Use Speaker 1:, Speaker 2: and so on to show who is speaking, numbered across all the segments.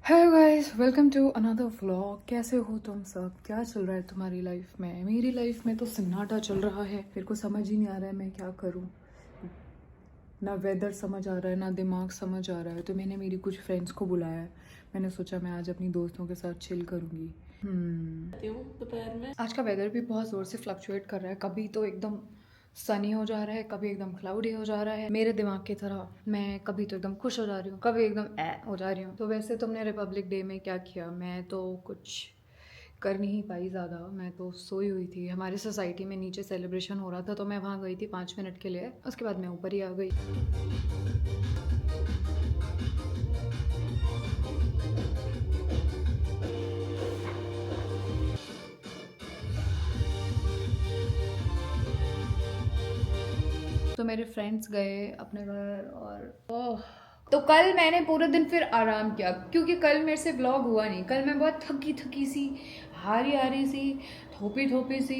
Speaker 1: Hello guys, welcome to another vlog. कैसे हो तुम सब? क्या चल रहा है तुम्हारी लाइफ में? मेरी लाइफ में तो सन्नाटा चल रहा है। मेरे को समझ ही नहीं आ रहा है मैं क्या करूं। ना वेदर समझ आ रहा है, ना दिमाग समझ आ रहा है। तो मैंने मेरी कुछ फ्रेंड्स को बुलाया है। मैंने सोचा मैं आज अपनी दोस्तों के साथ चिल करूंगी।
Speaker 2: दोपहर में
Speaker 1: आज का वेदर भी बहुत ज़ोर से फ्लक्चुएट कर रहा है। कभी तो एकदम सनी हो जा रहा है, कभी एकदम क्लाउडी हो जा रहा है। मेरे दिमाग की तरह मैं कभी तो एकदम खुश हो जा रही हूँ, कभी एकदम हो जा रही हूँ। तो वैसे तुमने रिपब्लिक डे में क्या किया? मैं तो कुछ कर नहीं पाई ज़्यादा। मैं तो सोई हुई थी। हमारी सोसाइटी में नीचे सेलिब्रेशन हो रहा था तो मैं वहाँ गई थी 5 मिनट के लिए। उसके बाद मैं ऊपर ही आ गई। तो मेरे फ्रेंड्स गए अपने घर और तो कल मैंने पूरे दिन फिर आराम किया क्योंकि कल मेरे से व्लॉग हुआ नहीं। कल मैं बहुत थकी थकी सी, हारी हारी सी, थोपी थोपी सी,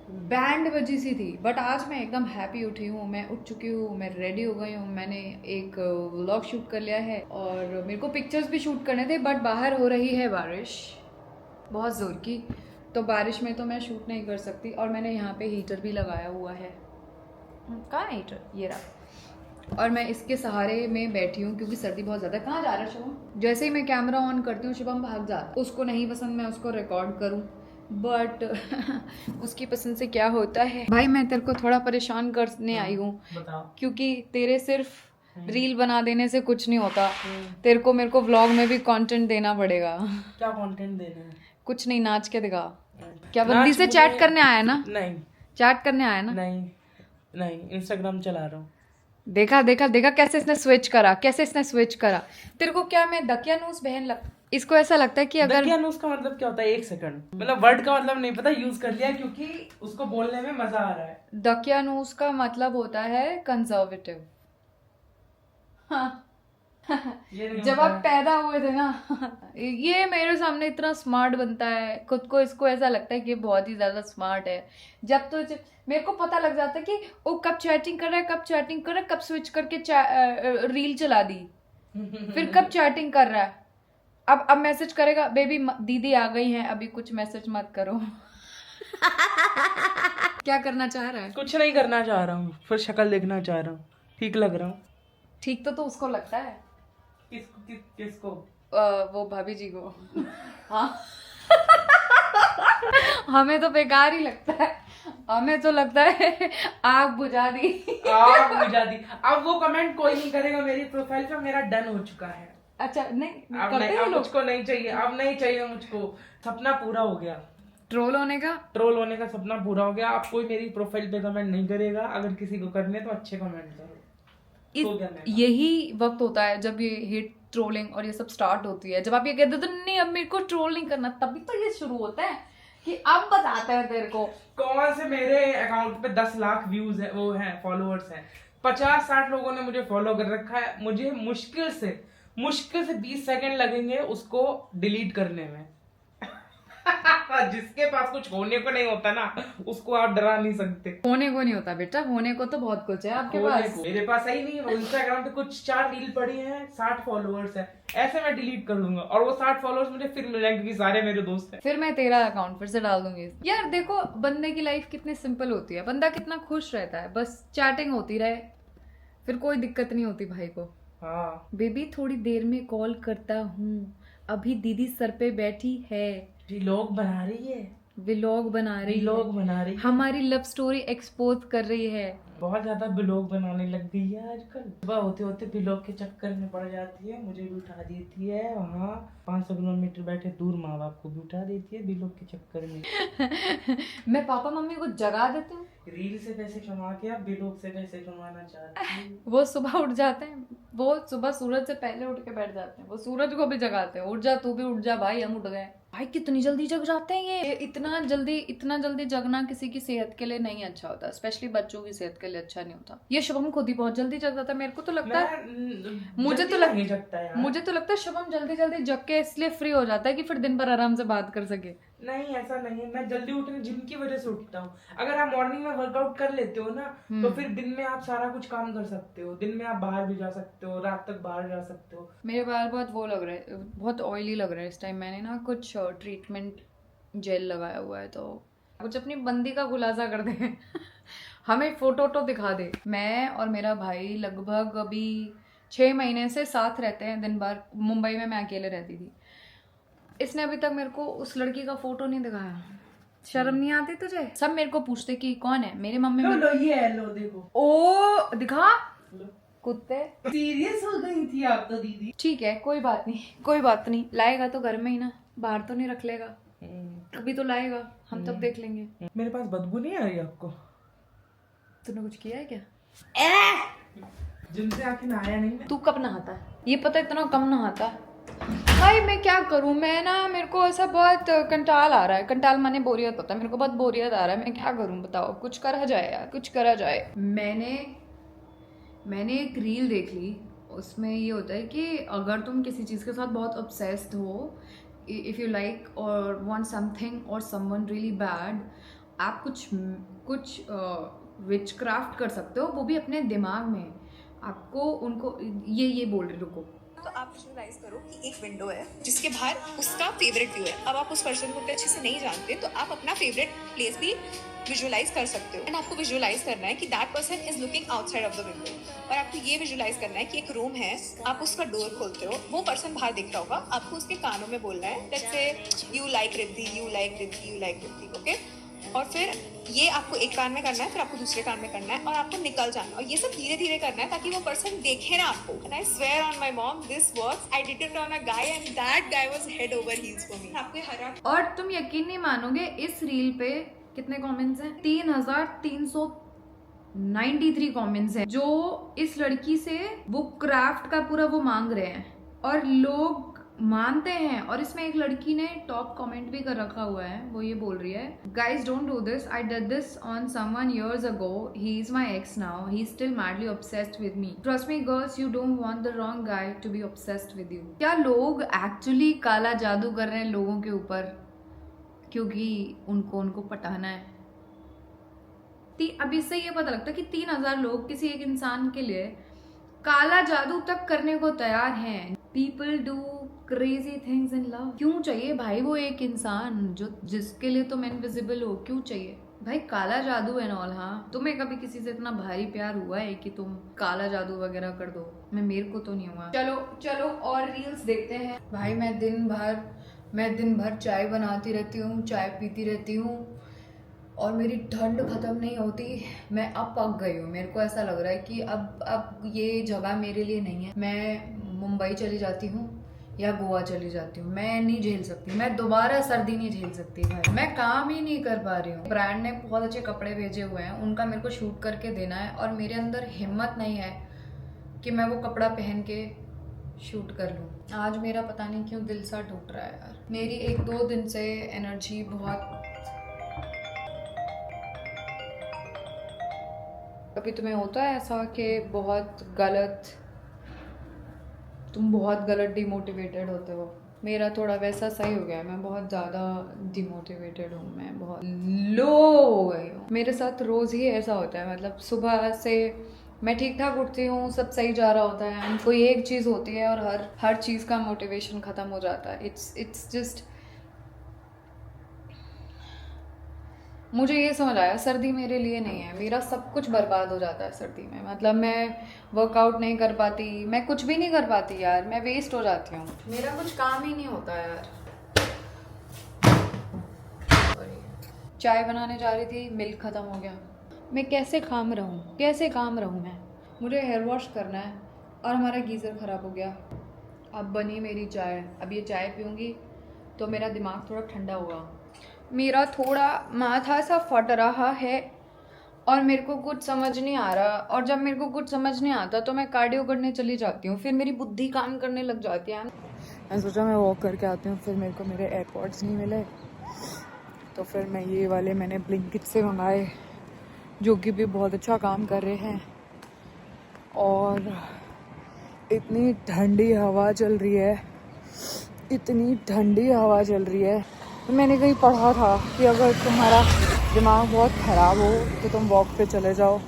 Speaker 1: बैंड बजी सी थी। बट आज मैं एकदम हैप्पी उठी हूँ। मैं उठ चुकी हूँ, मैं रेडी हो गई हूँ। मैंने एक व्लॉग शूट कर लिया है और मेरे को पिक्चर्स भी शूट करने थे, बट बाहर हो रही है बारिश बहुत ज़ोर की। तो बारिश में तो मैं शूट नहीं कर सकती। और मैंने यहाँ पे हीटर भी लगाया हुआ है। कहाँ है हीटर? ये रहा। और मैं इसके सहारे में बैठी हूँ क्योंकि सर्दी बहुत ज़्यादा है। कहाँ जा रहा है शुभम? जैसे ही मैं कैमरा ऑन करती हूँ शुभम भाग जाता। उसको नहीं पसंद मैं उसको रिकॉर्ड करूँ, बट उसकी पसंद से क्या होता है। भाई मैं तेरे को थोड़ा परेशान करने आई हूँ क्योंकि तेरे सिर्फ रील बना देने से कुछ नहीं होता। तेरे को मेरे को व्लॉग में भी कंटेंट देना पड़ेगा।
Speaker 2: क्या कंटेंट देना है?
Speaker 1: कुछ नहीं, नाच के दिखा। क्या बंदी से चैट करने आया ना?
Speaker 2: नहीं,
Speaker 1: चैट करने आया ना?
Speaker 2: नहीं, नहीं, इंस्टाग्राम चला रहा हूँ।
Speaker 1: देखा देखा देखा कैसे इसने स्विच करा, कैसे इसने स्विच करा। तेरे को क्या मैं दकियानूस बहन लग? इसको ऐसा लगता है कि अगर
Speaker 2: दकियानूस का मतलब क्या होता है? एक सेकंड, मतलब वर्ड का मतलब नहीं पता, यूज कर लिया क्योंकि उसको बोलने में मजा आ रहा है।
Speaker 1: दकियानूस का मतलब होता है कंजर्वेटिव। हाँ।
Speaker 2: ये नहीं
Speaker 1: जब
Speaker 2: होता
Speaker 1: आप
Speaker 2: है।
Speaker 1: पैदा हुए थे ना ये मेरे सामने इतना स्मार्ट बनता है, खुद को इसको ऐसा लगता है कि ये बहुत ही ज्यादा स्मार्ट है। जब मेरे को पता लग जाता है कि वो कब चैटिंग कर रहा है, कब चैटिंग कर रहा है, कब स्विच करके रील चला दी, फिर कब चैटिंग कर रहा है। अब मैसेज करेगा, बेबी दीदी आ गई हैं, अभी कुछ मैसेज मत करो। क्या करना चाह रहा है?
Speaker 2: कुछ नहीं करना चाह रहा हूँ, फिर शक्ल देखना चाह रहा हूँ। ठीक लग रहा हूँ?
Speaker 1: ठीक तो उसको लगता है।
Speaker 2: किसको?
Speaker 1: वो भाभी जी को। हाँ। हमें तो बेकार ही लगता है। हमें तो लगता है आग बुझा दी।
Speaker 2: आग बुझा दी। अब वो कमेंट कोई नहीं करेगा मेरी प्रोफाइल पे, मेरा डन हो चुका है।
Speaker 1: अच्छा नहीं
Speaker 2: अब
Speaker 1: करते
Speaker 2: नहीं,
Speaker 1: हैं
Speaker 2: अब
Speaker 1: लोग
Speaker 2: मुझको नहीं चाहिए, अब नहीं चाहिए मुझको। सपना पूरा हो गया।
Speaker 1: ट्रोल होने का।
Speaker 2: ट्रोल होने का सपना पूरा हो गया। अब कोई मेरी प्रोफाइल पे कमेंट नहीं करेगा। अगर किसी को करने तो अच्छे कमेंट करो। तो क्या नहीं?
Speaker 1: यही वक्त होता है जब ये हेट ट्रोलिंग और ये सब स्टार्ट होती है। जब आप ये कहते हो तो नहीं अब मेरे को ट्रोल नहीं करना, तभी तो ये शुरू होता है कि अब बताते हैं तेरे को।
Speaker 2: कौन से मेरे अकाउंट पे 10 लाख व्यूज है, वो है फॉलोअर्स हैं। 50-60 लोगों ने मुझे फॉलो कर रखा है। मुझे मुश्किल से 20 सेकंड लगेंगे उसको डिलीट करने में। जिसके पास कुछ होने को नहीं होता ना, उसको आप डरा नहीं सकते।
Speaker 1: होने को नहीं होता बेटा, होने को तो बहुत कुछ है आपके
Speaker 2: होने
Speaker 1: पास।
Speaker 2: को मेरे पास है ही नहीं। इंस्टाग्राम पे कुछ 4 रील पड़ी हैं, 60 फॉलोअर्स है। ऐसे मैं डिलीट कर दूंगा और वो 60 फॉलोअर्स मुझे फिर मिल जाएंगे क्योंकि सारे मेरे दोस्त हैं।
Speaker 1: फिर मैं तेरा अकाउंट फिर से डाल दूंगी। यार देखो, बंदे की लाइफ कितनी सिंपल होती है, बंदा कितना खुश रहता है, बस चैटिंग होती रहे, फिर कोई दिक्कत नहीं होती भाई को।
Speaker 2: हाँ,
Speaker 1: बेबी थोड़ी देर में कॉल करता हूँ, अभी दीदी सर पे बैठी है,
Speaker 2: व्लॉग बना रही है,
Speaker 1: व्लॉग बना रही है,
Speaker 2: व्लॉग बना रही है।
Speaker 1: हमारी लव स्टोरी एक्सपोज कर रही है।
Speaker 2: बहुत ज्यादा व्लॉग बनाने लग गई है आजकल। सुबह होते होते व्लॉग के चक्कर में पड़ जाती है, मुझे भी उठा देती है। वहाँ 500 किलोमीटर बैठे दूर माँ बाप को भी उठा देती है व्लॉग के चक्कर में।
Speaker 1: मैं पापा मम्मी को जगा देती हूँ।
Speaker 2: रील से पैसे कमा के आप व्लॉग से पैसे कमाना चाहती है।
Speaker 1: वो सुबह उठ जाते हैं, वो सुबह सूरज से पहले उठ के बैठ जाते हैं, वो सूरज को भी जगाते हैं, उठ जा तू भी उठ जा भाई, हम उठ गए। भाई कितनी जल्दी जग जाते हैं ये। इतना जल्दी जगना किसी की सेहत के लिए नहीं अच्छा होता, स्पेशली बच्चों की सेहत के लिए अच्छा नहीं होता। ये शुभम खुद ही बहुत जल्दी जग जाता है। मेरे को तो लगता है, मुझे तो लगता है शुभम जल्दी जल्दी जग के इसलिए फ्री हो जाता है कि फिर दिन भर आराम से बात कर सके।
Speaker 2: नहीं ऐसा नहीं है, मैं जल्दी उठने जिम की वजह से उठता हूँ। अगर आप मॉर्निंग में वर्कआउट कर लेते हो ना तो फिर दिन में आप सारा कुछ काम कर सकते हो। दिन में आप बाहर भी जा सकते हो, रात तक बाहर जा सकते हो।
Speaker 1: मेरे बाल बहुत वो लग रहे हैं, बहुत ऑयली लग रहा है इस टाइम। मैंने ना कुछ ट्रीटमेंट जेल लगाया हुआ है, तो कुछ अपनी बंदी का खुलासा कर दे हमें फोटो तो दिखा दे। मैं और मेरा भाई लगभग अभी 6 महीने से साथ रहते हैं दिन भर। मुंबई में मैं अकेले रहती थी। इसने अभी तक मेरे को उस लड़की का फोटो नहीं दिखाया। शर्म नहीं आती तुझे? सब मेरे को पूछते कि कौन है। मेरी मम्मी
Speaker 2: लो ये है, लो देखो।
Speaker 1: ओ दिखा कुत्ते।
Speaker 2: सीरियस हो गई थी आप तो दीदी।
Speaker 1: ठीक है, कोई बात नहीं, कोई बात नहीं। लाएगा तो घर में ही ना, बाहर तो नहीं रख लेगा। कभी तो लाएगा, हम तब देख लेंगे।
Speaker 2: मेरे पास बदबू नहीं आ रही आपको?
Speaker 1: तूने कुछ किया है क्या?
Speaker 2: जिम से आके नहाया नहीं मैं।
Speaker 1: तू कब नहाता है? ये पता इतना कम नहाता है भाई। मैं क्या करूं? मैं ना, मेरे को ऐसा बहुत कंटाल आ रहा है। कंटाल माने बोरियत होता है। मेरे को बहुत बोरियत आ रहा है। मैं क्या करूं बताओ? कुछ करा जाए यार, कुछ करा जाए। मैंने एक रील देख ली। उसमें ये होता है कि अगर तुम किसी चीज़ के साथ बहुत ऑब्सेस्ड हो, इफ़ यू लाइक और वांट समथिंग और समवन रियली बैड, आप कुछ विचक्राफ्ट कर सकते हो, वो भी अपने दिमाग में। आपको उनको ये बोल रही, रुको।
Speaker 3: तो आप विजुअलाइज करो कि एक विंडो है जिसके बाहर उसका फेवरेट व्यू है। अब आप उस पर्सन को अच्छे से नहीं जानते तो आप अपना फेवरेट प्लेस भी विजुअलाइज कर सकते हो। एंड आपको विजुअलाइज करना है कि that person is looking outside of the window. और आपको ये विजुअलाइज करना है कि एक रूम है, आप उसका डोर खोलते हो, वो पर्सन बाहर दिख रहा होगा, आपको उसके कानों में बोलना है let's say you like Riddhi, you like Riddhi, you like Riddhi, okay. और फिर ये आपको एक कान में करना है, फिर आपको दूसरे कान में करना है, और आपको निकल जाना है। और ये सब धीरे धीरे करना है ताकि वो पर्सन देखे ना आपको। And I swear on my mom this works. I did it on a guy and that guy was head over heels for me. आपको हरा।
Speaker 1: और तुम यकीन नहीं मानोगे, इस रील पे कितने कमेंट्स हैं? 3393 कमेंट्स हैं, जो इस लड़की से वो क्राफ्ट का पूरा वो मांग रहे हैं और लोग मानते हैं। और इसमें एक लड़की ने टॉप कमेंट भी कर रखा हुआ है। वो ये बोल रही है, guys don't do this, I did this on someone years ago, he is my ex now, he's still madly obsessed with me, trust me girls, you don't want the wrong guy to be obsessed with you। क्या लोग actually काला जादू कर रहे हैं लोगों के ऊपर क्योंकि उनको पटाना है? अब इससे ये पता लगता है कि 3000 लोग किसी एक इंसान के लिए काला जादू तक करने को तैयार हैं। People do crazy things in love. क्यों चाहिए भाई वो एक इंसान जो जिसके लिए तुम इनविजिबल हो? क्यों चाहिए भाई? काला जादू एंड ऑल। हाँ, तुम्हें कभी किसी से इतना भारी प्यार हुआ है कि तुम काला जादू वगैरह कर दो? मेरे को तो नहीं हुआ। चलो और रील्स देखते हैं। भाई मैं दिन भर चाय बनाती रहती हूँ, चाय पीती रहती हूँ और मेरी ठंड खत्म नहीं होती। मैं अब पक गई हूँ। मेरे को ऐसा लग रहा है कि अब ये जगह मेरे लिए नहीं है। मैं मुंबई चली जाती हूँ या गोवा चली जाती हूँ। मैं नहीं झेल सकती, मैं दोबारा सर्दी नहीं झेल सकती भाई। मैं काम ही नहीं कर पा रही हूँ। ब्रांड ने बहुत अच्छे कपड़े भेजे हुए हैं, उनका मेरे को शूट करके देना है और मेरे अंदर हिम्मत नहीं है कि मैं वो कपड़ा पहन के शूट कर लूँ। आज मेरा पता नहीं क्यों दिल सा टूट रहा है यार। मेरी 1-2 दिन से एनर्जी बहुत। कभी तुम्हें होता है ऐसा कि तुम बहुत गलत डिमोटिवेटेड होते हो? मेरा थोड़ा वैसा सही हो गया है। मैं बहुत ज़्यादा डिमोटिवेटेड हूँ, मैं बहुत लो हो गई हूँ। मेरे साथ रोज़ ही ऐसा होता है। मतलब सुबह से मैं ठीक ठाक उठती हूँ, सब सही जा रहा होता है, कोई एक चीज़ होती है और हर चीज़ का मोटिवेशन ख़त्म हो जाता है। इट्स जस्ट, मुझे ये समझ आया सर्दी मेरे लिए नहीं है। मेरा सब कुछ बर्बाद हो जाता है सर्दी में। मतलब मैं वर्कआउट नहीं कर पाती, मैं कुछ भी नहीं कर पाती यार। मैं वेस्ट हो जाती हूँ, मेरा कुछ काम ही नहीं होता यार। चाय बनाने जा रही थी, मिल्क ख़त्म हो गया। मैं कैसे काम रहूँ मैं? मुझे हेयर वॉश करना है और हमारा गीज़र ख़राब हो गया। अब बनी मेरी चाय। अब ये चाय पीऊँगी तो मेरा दिमाग थोड़ा ठंडा होगा। मेरा थोड़ा माथा सा फट रहा है और मेरे को कुछ समझ नहीं आ रहा। और जब मेरे को कुछ समझ नहीं आता तो मैं कार्डियो करने चली जाती हूँ, फिर मेरी बुद्धि काम करने लग जाती है। मैं सोचा मैं वॉक करके आती हूँ, फिर मेरे को मेरे एयरपॉड्स नहीं मिले तो फिर मैं ये वाले मैंने ब्लिंकिट से मंगाए, जो कि भी बहुत अच्छा काम कर रहे हैं। और इतनी ठंडी हवा चल रही है, तो मैंने कहीं पढ़ा था कि अगर तुम्हारा दिमाग बहुत ख़राब हो तो तुम वॉक पे चले जाओ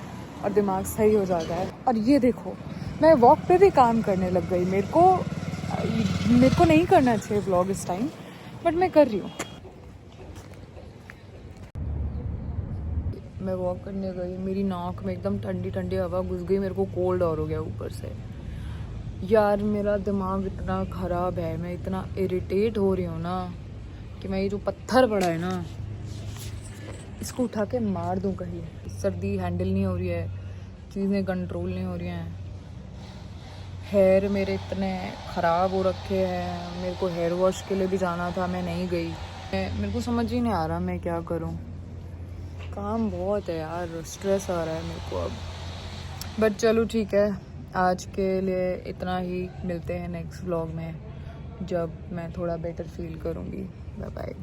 Speaker 1: और दिमाग सही हो जाता है। और ये देखो, मैं वॉक पे भी काम करने लग गई। मेरे को नहीं करना चाहिए व्लॉग इस टाइम, बट मैं कर रही हूँ। मैं वॉक करने गई, मेरी नाक में एकदम ठंडी ठंडी हवा घुस गई, मेरे को कोल्ड और हो गया ऊपर से। यार मेरा दिमाग इतना ख़राब है, मैं इतना इरिटेट हो रही हूँ ना कि मैं ये जो पत्थर पड़ा है ना इसको उठा के मार दूँ कहीं। सर्दी हैंडल नहीं हो रही है, चीज़ें कंट्रोल नहीं हो रही हैं। हेयर मेरे इतने ख़राब हो रखे हैं, मेरे को हेयर वॉश के लिए भी जाना था, मैं नहीं गई। मेरे को समझ ही नहीं आ रहा मैं क्या करूं। काम बहुत है यार, स्ट्रेस आ रहा है मेरे को अब। बट चलो ठीक है, आज के लिए इतना ही। मिलते हैं नेक्स्ट व्लॉग में जब मैं थोड़ा बेटर फील करूंगी। Bye bye.